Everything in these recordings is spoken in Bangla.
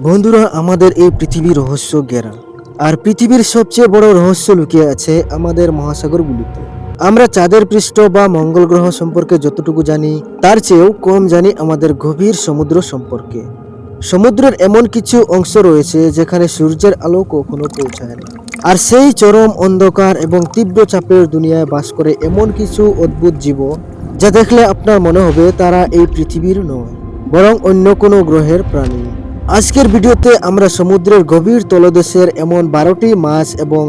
বন্ধুরা, আমাদের এই পৃথিবী রহস্য ঘেরা। আর পৃথিবীর সবচেয়ে বড় রহস্য লুকিয়ে আছে আমাদের মহাসাগরগুলিতে। আমরা চাঁদের পৃষ্ঠ বা মঙ্গল গ্রহ সম্পর্কে যতটুকু জানি তার চেয়েও কম জানি আমাদের গভীর সমুদ্র সম্পর্কে। সমুদ্রের এমন কিছু অংশ রয়েছে যেখানে সূর্যের আলো কখনো পৌঁছায় না। আর সেই চরম অন্ধকার এবং তীব্র চাপের দুনিয়ায় বাস করে এমন কিছু অদ্ভুত জীব যা দেখলে আপনার মনে হবে তারা এই পৃথিবীর নয়, বরং অন্য কোনো গ্রহের প্রাণী। আজকের ভিডিওতে আমরা সমুদ্রের গভীর তলদেশের এমন 12টি মাছ এবং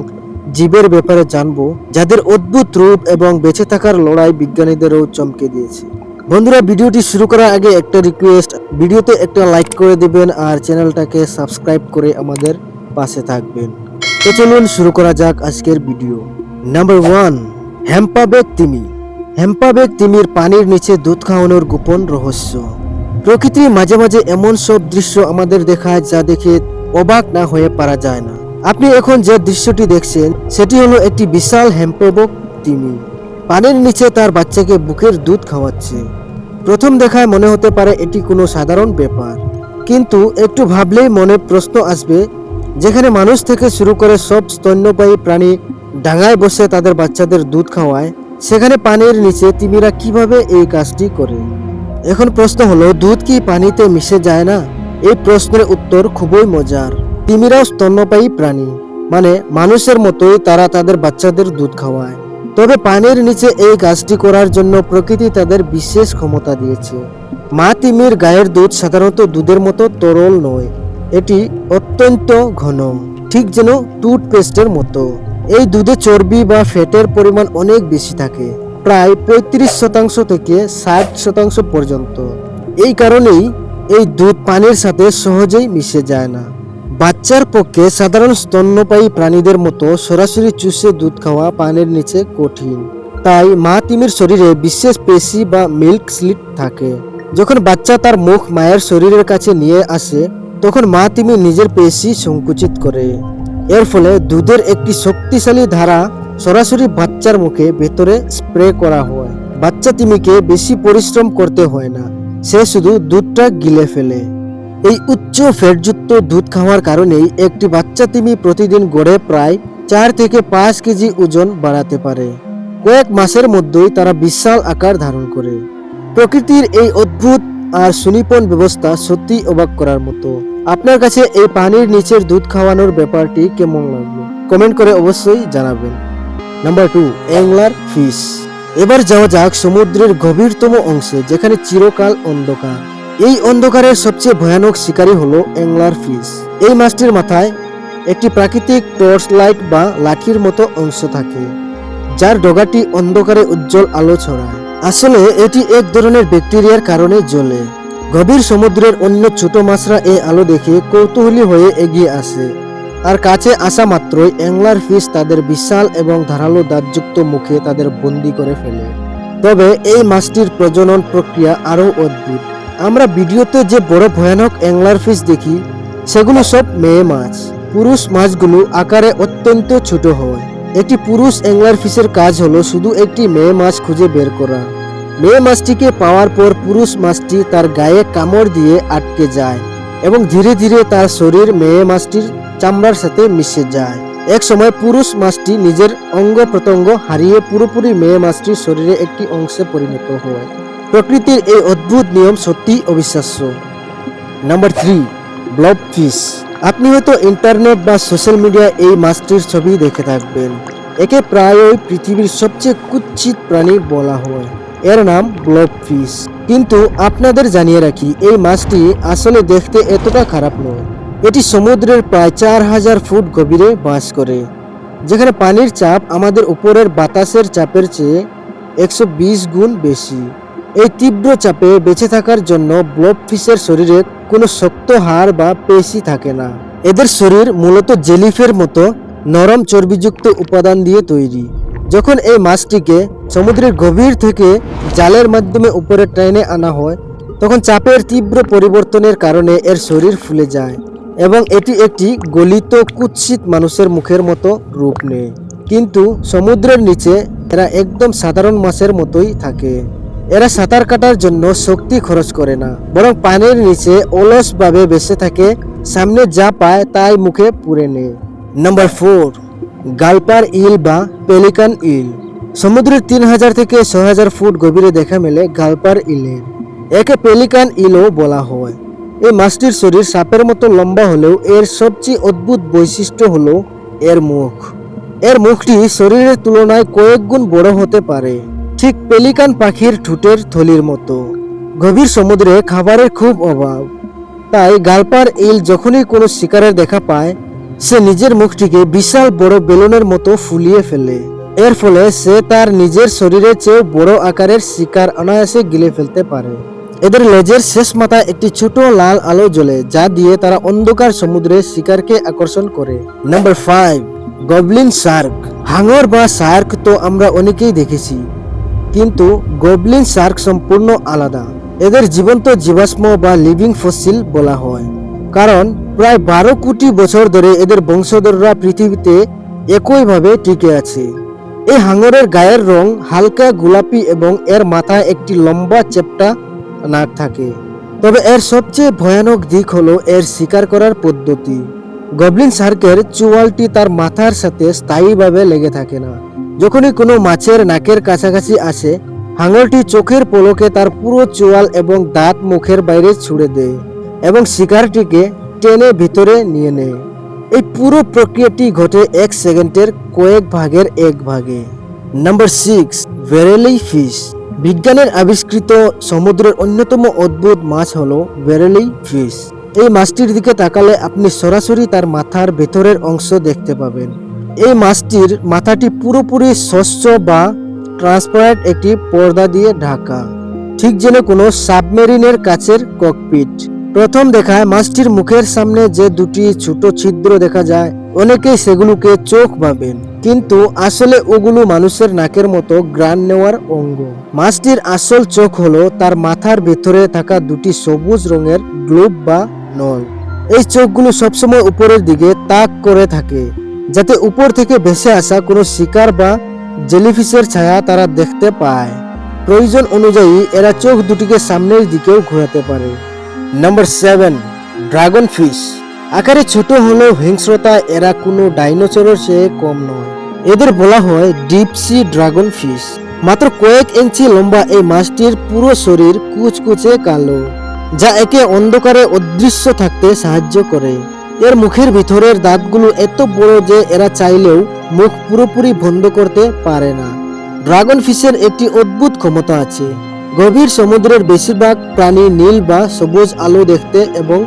জীবের ব্যাপারে জানব যাদের অদ্ভুত রূপ এবং বেঁচে থাকার লড়াই বিজ্ঞানীদেরও চমকে দিয়েছে। বন্ধুরা, ভিডিওটি শুরু করার আগে একটা রিকোয়েস্ট, ভিডিওতে একটা লাইক করে দিবেন আর চ্যানেলটাকে সাবস্ক্রাইব করে আমাদের পাশে থাকবেন। তো চলুন শুরু করা যাক আজকের ভিডিও। নাম্বার 1, হ্যাম্পাবেক তিমি। হ্যাম্পাবেক তিমির পানির নিচে দুধ খাওয়ানোর গোপন রহস্য। প্রকৃতি মাঝে মাঝে এমন সব দৃশ্য আমাদের দেখায় যা দেখে অবাক না হয়ে পারা যায় না। আপনি এখন যে দৃশ্যটি দেখছেন সেটি হলো একটি বিশাল হ্যাম্পাবেক তিমি পানির নিচে তার বাচ্চাকে বুকের দুধ খাওয়াচ্ছে। প্রথম দেখায় মনে হতে পারে এটি কোনো সাধারণ ব্যাপার, কিন্তু একটু ভাবলেই মনে প্রশ্ন আসবে, যেখানে মানুষ থেকে শুরু করে সব স্তন্যপায়ী প্রাণী ডাঙায় বসে তাদের বাচ্চাদের দুধ খাওয়ায়, সেখানে পানির নিচে তিমিরা কিভাবে এই কাজটি করে? এখন প্রশ্ন হলো, দুধ কি পানিতে মিশে যায় না? এই প্রশ্নের উত্তর খুবই মজার। তিমিরাও স্তন্যপায়ী প্রাণী, মানে মানুষের মতোই তারা তাদের বাচ্চাদের দুধ খাওয়ায়। তবে পানির নিচে এই কাজটি করার জন্য প্রকৃতি তাদের বিশেষ ক্ষমতা দিয়েছে। মা তিমির গায়ের দুধ সাধারণত দুধের মতো তরল নয়, এটি অত্যন্ত ঘন, ঠিক যেন টুথপেস্টের মতো। এই দুধে চর্বি বা ফ্যাটের পরিমাণ অনেক বেশি থাকে, প্রায় 35% থেকে 60% পর্যন্ত। এই কারণেই এই দুধ পানির সাথে সহজেই মিশে যায় না। বাচ্চার পক্ষে সাধারণ স্তন্যপায়ী প্রাণীদের মতো সরাসরি চুষে দুধ খাওয়া পানির নিচে কঠিন। তাই মা তিমির শরীরে বিশেষ পেশি বা মিল্ক স্লিট থাকে। যখন বাচ্চা তার মুখ মায়ের শরীরের কাছে নিয়ে আসে, তখন মা তিমি নিজের পেশি সংকুচিত করে। এর ফলে দুধের একটি শক্তিশালী ধারা সরাসরি বাচ্চার মুখে ভেতরে স্প্রে করা হয়। বাচ্চা তিমিকে বেশি পরিশ্রম করতে হয় না, সে শুধু দুধটা গিলে ফেলে। এই উচ্চ ফ্যাটযুক্ত দুধ খাওয়ার কারণেই একটি বাচ্চা তিমি প্রতিদিন গড়ে প্রায় 4 থেকে 5 কেজি ওজন বাড়াতে পারে। কয়েক মাসের মধ্যেই তারা বিশাল আকার ধারণ করে। প্রকৃতির এই অদ্ভুত আর সুনিপুণ ব্যবস্থা সত্যি অবাক করার মতো। আপনার কাছে এই পানির নিচের দুধ খাওয়ানোর ব্যাপারটি কেমন লাগলো কমেন্ট করে অবশ্যই জানাবেন। Number 2, angler fish. এবার যাওয়া যাক সমুদ্রের গভীরতম অংশে, যেখানে চিরকাল অন্ধকার। এই অন্ধকারের সবচেয়ে ভয়ানক শিকারী হলো অ্যাংলার ফিশ। এই মাছটির মাথায় একটি প্রাকৃতিক টর্চ লাইট বা লাঠির মতো অংশ থাকে, যার ডগাটি অন্ধকারে উজ্জ্বল আলো ছড়ায়। আসলে এটি এক ধরনের ব্যাকটেরিয়ার কারণে জ্বলে। গভীর সমুদ্রের অন্য ছোট মাছরা এই আলো দেখে কৌতূহলী হয়ে এগিয়ে আসে, আর কাছে আসা মাত্রই অ্যাংলার ফিশ তাদের বিশাল এবং ধারালো দাঁতযুক্ত মুখে তাদের বন্দি করে ফেলে। তবে এই মাছটির প্রজনন প্রক্রিয়া আরও অদ্ভুত। আমরা ভিডিওতে যে বড় ভয়ানক অ্যাংলার ফিশ দেখি সেগুলো সব মেয়ে মাছ। পুরুষ মাছগুলো আকারে অত্যন্ত ছোট হয়। একটি পুরুষ অ্যাংলার ফিশের কাজ হলো শুধু একটি মেয়ে মাছ খুঁজে বের করা। মেয়ে মাছটিকে পাওয়ার পর পুরুষ মাছটি তার গায়ে কামড় দিয়ে আটকে যায় এবং ধীরে ধীরে তার শরীর মেয়ে মাছটির চামড়ার সাথে মিশে যায়। এক সময় পুরুষ মাছটি নিজের অঙ্গ প্রত্যঙ্গ হারিয়ে পুরোপুরি মেয়ে মাছটির শরীরে একটি অংশে পরিণত হয়। প্রকৃতির এই অদ্ভুত নিয়ম সত্যি অবিশ্বাস্য। Number 3, blob fish. আপনি হয়তো ইন্টারনেট বা সোশ্যাল মিডিয়ায় এই মাছটির ছবি দেখে থাকবেন। একে প্রায়ই পৃথিবীর সবচেয়ে কুৎসিত প্রাণী বলা হয়। এর নাম ব্লব ফিশ। কিন্তু আপনাদের জানিয়ে রাখি, এই মাছটি আসলে দেখতে এতটা খারাপ নয়। এটি সমুদ্রের প্রায় 4000 ফুট গভীরে বাস করে, যেখানে পানির চাপ আমাদের উপরের বাতাসের চাপের চেয়ে 120 গুণ বেশি। এই তীব্র চাপে বেঁচে থাকার জন্য ব্লব ফিশের শরীরে কোনো শক্ত হাড় বা পেশি থাকে না। এদের শরীর মূলত জেলিফের মতো নরম চর্বিযুক্ত উপাদান দিয়ে তৈরি। যখন এই মাছটিকে সমুদ্রের গভীর থেকে জালের মাধ্যমে উপরে টেনে আনা হয়, তখন চাপের তীব্র পরিবর্তনের কারণে এর শরীর ফুলে যায় এবং এটি একটি গলিত কুৎসিত মানুষের মুখের মতো রূপ নেয়। কিন্তু সমুদ্রের নিচে এরা একদম সাধারণ মাছের মতোই থাকে। এরা সাঁতার কাটার জন্য শক্তি খরচ করে না, বরং পানির নিচে অলসভাবে বেঁচে থাকে, সামনে যা পায় তাই মুখে পুরে নেয়। নাম্বার 4, গালপার ইল বা পেলিকান ইল। সমুদ্রের 3000 থেকে 6000 ফুট গভীরে দেখা মেলে গালপার ইলের। একে পেলিকান ইলও বলা হয়। এই মাছটির শরীর সাপের মতো লম্বা হলেও এর সবচেয়ে অদ্ভুত বৈশিষ্ট্য হলো এর মুখ। এর মুখটি শরীরের তুলনায় কয়েক গুণ বড় হতে পারে, ঠিক পেলিকান পাখির ঠোঁটের থলির মতো। গভীর সমুদ্রে খাবারের খুব অভাব, তাই গালপার ইল যখনই কোনো শিকারের দেখা পায়, সে নিজের মুখটিকে বিশাল বড় বেলুনের মতো ফুলিয়ে ফেলে। এর ফলে সে তার নিজের শরীরের চেয়ে বড় আকারের শিকার অনায়াসে গিলে ফেলতে পারে। এদের লেজের শেষ মাথায় একটি ছোট লাল আলো জ্বলে, যা দিয়ে তারা অন্ধকার সমুদ্রে শিকারকে আকর্ষণ করে। Number 5, Goblin Shark. হাঙর বা শার্ক তো আমরা অনেকেই দেখেছি, কিন্তু গবলিন শার্ক সম্পূর্ণ আলাদা। এদের জীবন্ত জীবাশ্ম বা লিভিং ফসিল বলা হয়, কারণ প্রায় 12 কোটি বছর ধরে এদের বংশধররা পৃথিবীতে একইভাবে টিকে আছে। এই হাঙরের গায়ের রং হালকা গোলাপি এবং এর মাথায় একটি লম্বা চ্যাপ্টা নাক থাকে। তবে এর সবচেয়ে ভয়ানক দিক হলো এর শিকার করার পদ্ধতি। গবলিন শার্কের চোয়ালটি তার মাথার সাথে স্থায়ীভাবে লেগে থাকে না। যখনই কোনো মাছের নাকের কাছাকাছি আসে, হাঙরটি চোখের পলকে তার পুরো চোয়াল এবং দাঁত মুখের বাইরে ছুড়ে দেয় এবং শিকারটিকে টেনে ভিতরে নিয়ে নেয়। এই পুরো প্রক্রিয়াটি ঘটে 1 সেকেন্ডের কয়েক ভাগের 1 ভাগে। নাম্বার 6, ভেরেলি ফিশ। বিজ্ঞানের আবিষ্কৃত সমুদ্রের অন্যতম অদ্ভুত মাছ হলো ভেরেলি ফিশ। এই মাছটির দিকে তাকালে আপনি সরাসরি তার মাথার ভেতরের অংশ দেখতে পাবেন। এই মাছটির মাথাটি পুরোপুরি স্বচ্ছ বা ট্রান্সপারেন্ট একটি পর্দা দিয়ে ঢাকা, ঠিক যেন কোনো সাবমেরিনের কাচের ককপিট। প্রথম দেখায় মাছটির মুখের সামনে যে দুটি ছোট ছিদ্র দেখা যায়, অনেকেই সেগুলোকে চোখ ভাবেন, কিন্তু আসলে ওগুলো মানুষের নাকের মতো ঘ্রাণ নেওয়ার অঙ্গ। মাছটির আসল চোখ হলো তার মাথার ভেতরে থাকা দুটি সবুজ রঙের গ্লোব বা নল। এই চোখগুলো সবসময় উপরের দিকে তাক করে থাকে, যাতে উপর থেকে ভেসে আসা কোনো শিকার বা জেলিফিশের ছায়া তারা দেখতে পায়। প্রয়োজন অনুযায়ী এরা চোখ দুটিকে সামনের দিকেও ঘোরাতে পারে। Number 7, dragon fish. আকারে ছোট হলেও হিংস্রতায় এরা কোনো ডাইনোসরের চেয়ে কম নয়। এদের বলা হয় ডিপ সি ড্রাগন ফিশ। মাত্র কয়েক ইঞ্চি লম্বা এই মাছটির পুরো শরীর কুচকুচে কালো, যা একে অন্ধকারে অদৃশ্য থাকতে সাহায্য করে। এর মুখের ভিতরের দাঁতগুলো এত বড় যে এরা চাইলেও মুখ পুরোপুরি বন্ধ করতে পারে না। ড্রাগন ফিশের একটি অদ্ভুত ক্ষমতা আছে। গভীর সমুদ্রের বেশিরভাগ প্রাণী নীল বা সবুজ আলো দেখতে এবং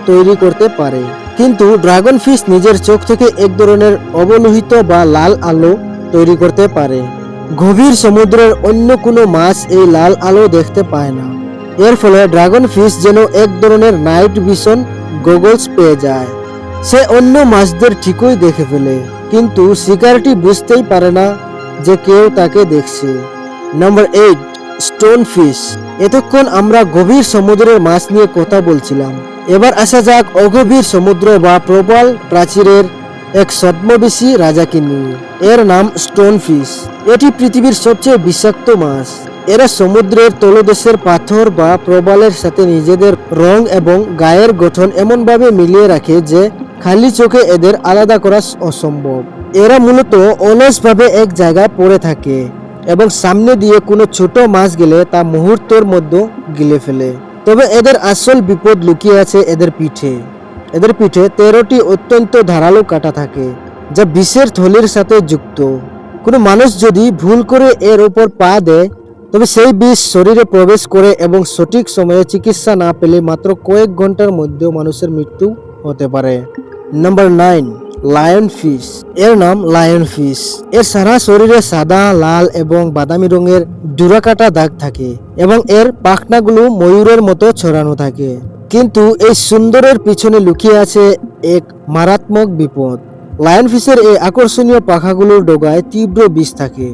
তৈরি করতে পারে, কিন্তু ড্রাগন ফিশ নিজের চোখ থেকে এক ধরনের অবলোহিত বা লাল আলো তৈরি করতে পারে। গভীর সমুদ্রের অন্য কোনো মাছ এই লাল আলো দেখতে পায় না। এর ফলে ড্রাগন ফিশ যেন এক ধরনের নাইট ভিশন গগলস পেয়ে যায়। সে অন্য মাছদের ঠিকই দেখে ফেলে, কিন্তু শিকারটি বুঝতেই পারে না যে কেউ তাকে দেখছে। Number 8, stone fish. এতক্ষণ আমরা গভীর সমুদ্রের মাছ নিয়ে কথা বলছিলাম, এবার আসা যাক অগভীর সমুদ্র বা প্রবাল প্রাচীরের এক ছদ্মবেশী রাজাকে নিয়ে। এর নাম স্টোন ফিশ। এটি পৃথিবীর সবচেয়ে বিষাক্ত মাছ। এরা সমুদ্রের তলদেশের পাথর বা প্রবালের সাথে নিজেদের রং এবং গায়ের গঠন এমনভাবে মিলিয়ে রাখে যে খালি চোখে এদের আলাদা করা অসম্ভব। এরা মূলত অলসভাবে এক জায়গায় পড়ে থাকে এবং সামনে দিয়ে কোনো ছোট মাছ গেলে তা মুহূর্তের মধ্যে গিলে ফেলে। তবে এদের আসল বিপদ লুকিয়ে আছে এদের পিঠে। এদের পিঠে 13টি অত্যন্ত ধারালো কাঁটা থাকে, যা বিষের থলির সাথে যুক্ত। কোনো মানুষ যদি ভুল করে এর উপর পা দেয়, তবে সেই বিষ শরীরে প্রবেশ করে এবং সঠিক সময়ে চিকিৎসা না পেলে মাত্র কয়েক ঘন্টার মধ্যেও মানুষের মৃত্যু হতে পারে। Number 9, lion fish. এর নাম লায়ন ফিশ। এর সারা শরীরে সাদা, লাল এবং বাদামি রঙের ডোরাকাটা দাগ থাকে এবং এর পাখনাগুলো ময়ূরের মতো ছড়ানো থাকে। কিন্তু এই সুন্দরের পিছনে লুকিয়ে আছে এক মারাত্মক বিপদ। লায়ন ফিশের এই আকর্ষণীয় পাখাগুলোর ডগায় তীব্র বিষ থাকে।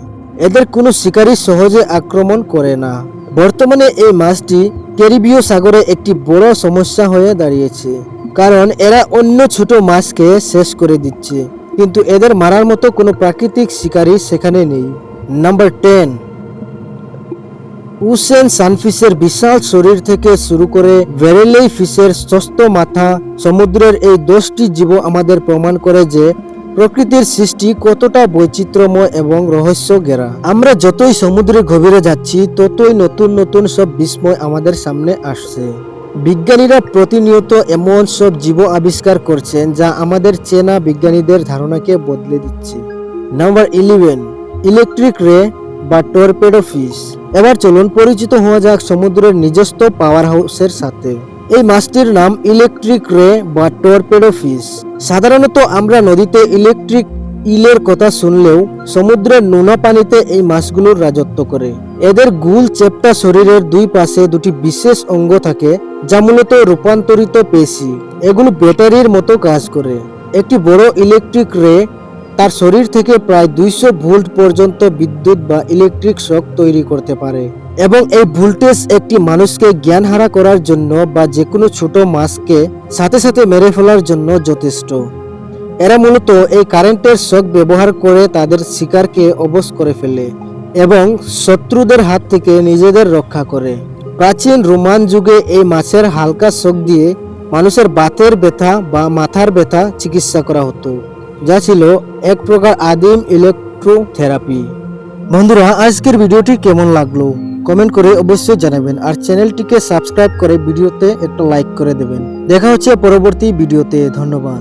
এদের কোনো শিকারী সহজে আক্রমণ করে না। বর্তমানে এই মাছটি ক্যারিবীয় সাগরে একটি বড় সমস্যা হয়ে দাঁড়িয়েছে, কারণ এরা অন্য ছোট মাছকে শেষ করে দিচ্ছে, কিন্তু এদের মারার মতো কোনো প্রাকৃতিক শিকারী সেখানে নেই। নাম্বার 10, ওশেন সানফিশের বিশাল শরীর থেকে শুরু করে ভেরেলেই ফিশের সুস্থ মাথা, সমুদ্রের এই 10টি জীব আমাদের প্রমাণ করে যে প্রকৃতির সৃষ্টি কতটা বৈচিত্র্যময় এবং রহস্য ঘেরা। আমরা যতই সমুদ্রের গভীরে যাচ্ছি ততই নতুন নতুন সব বিস্ময় আমাদের সামনে আসছে। বিজ্ঞানীরা প্রতিনিয়ত এমন সব জীব আবিষ্কার করছেন যা আমাদের চেনা বিজ্ঞানীদের ধারণাকে বদলে দিচ্ছে। নাম্বার 11, ইলেকট্রিক রে বা টর্পেডো ফিশ। এবার চলুন পরিচিত হওয়া যাক সমুদ্রের নিজস্ব পাওয়ার হাউসের সাথে। এই মাছটির নাম ইলেকট্রিক রে বা টর্পেডো ফিশ। সাধারণত আমরা নদীতে ইলেকট্রিক ইলের কথা শুনলেও সমুদ্রের নোনা পানিতে এই মাছগুলোর রাজত্ব করে। এদের গুল চেপ্টা শরীরের দুই পাশে দুটি বিশেষ অঙ্গ থাকে যা মূলত রূপান্তরিত পেশি। এগুলো ব্যাটারির মতো কাজ করে। একটি বড় ইলেকট্রিক রে তার শরীর থেকে প্রায় 200 ভোল্ট পর্যন্ত বিদ্যুৎ বা ইলেকট্রিক শক তৈরি করতে পারে এবং এই ভোল্টেজ একটি মানুষকে জ্ঞানহারা করার জন্য বা যে কোনো ছোট মাছকে সাথে সাথে মেরে ফেলার জন্য যথেষ্ট। এরা মূলত এই কারেন্টের শক ব্যবহার করে তাদের শিকারকে অবশ করে ফেলে এবং শত্রুদের হাত থেকে নিজেদের রক্ষা করে। প্রাচীন রোমান যুগে এই মাছের হালকা শক দিয়ে মানুষের বাতের ব্যথা বা মাথার ব্যথা চিকিৎসা করা হতো, যা ছিল এক প্রকার আদিম ইলেকট্রোথেরাপি। বন্ধুরা, আজকের ভিডিওটি কেমন লাগলো কমেন্ট করে অবশ্যই জানাবেন আর চ্যানেলটিকে সাবস্ক্রাইব করে ভিডিওতে একটা লাইক করে দেবেন। দেখা হচ্ছে পরবর্তী ভিডিওতে। ধন্যবাদ।